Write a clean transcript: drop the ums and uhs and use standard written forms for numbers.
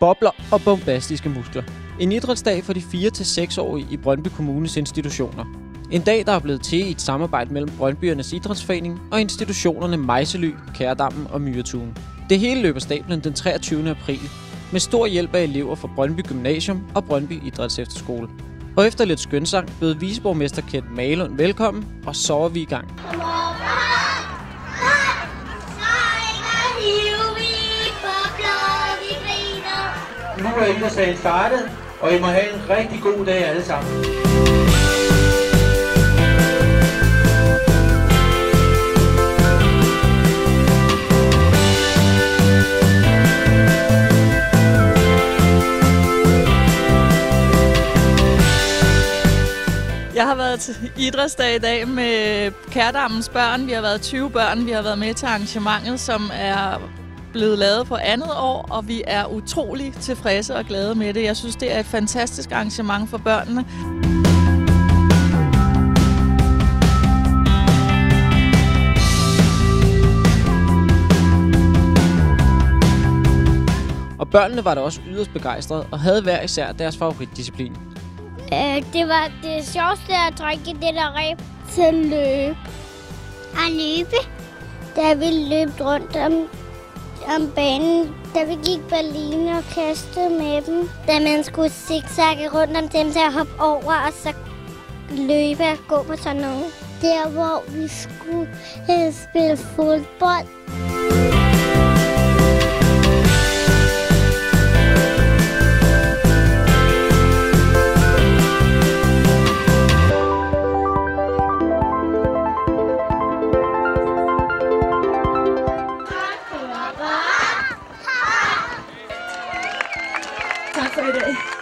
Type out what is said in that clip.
bobler og bombastiske muskler. En idrætsdag for de 4-6-årige i Brøndby Kommunes institutioner. En dag, der er blevet til i et samarbejde mellem Brøndbyernes Idrætsforening og institutionerne Mejsely, Kærdammen og Myretuen. Det hele løber stablen den 23. april med stor hjælp af elever fra Brøndby Gymnasium og Brøndby Idrætsefterskole. Og efter lidt skønsang bød viceborgmester Kent Magelund velkommen, og så er vi i gang. Nu er idrætsdagen startet, og I må have en rigtig god dag alle sammen. Jeg har været til idrætsdag i dag med Kærdammens børn. Vi har været 20 børn. Vi har været med til arrangementet, som er blevet lavet på andet år, og vi er utrolig tilfredse og glade med det. Jeg synes, det er et fantastisk arrangement for børnene. Og børnene var da også yderst begejstrede og havde hver især deres favoritdisciplin. Det var det sjoveste at trække det der reb til løb. At løbe? Da vi løb rundt om banen, da vi gik Berlin og kastede med dem. Da man skulle zigzagge rundt om dem til at hoppe over og så løbe og gå på sådan noget. Der hvor vi skulle spille fodbold. Tak for i dag.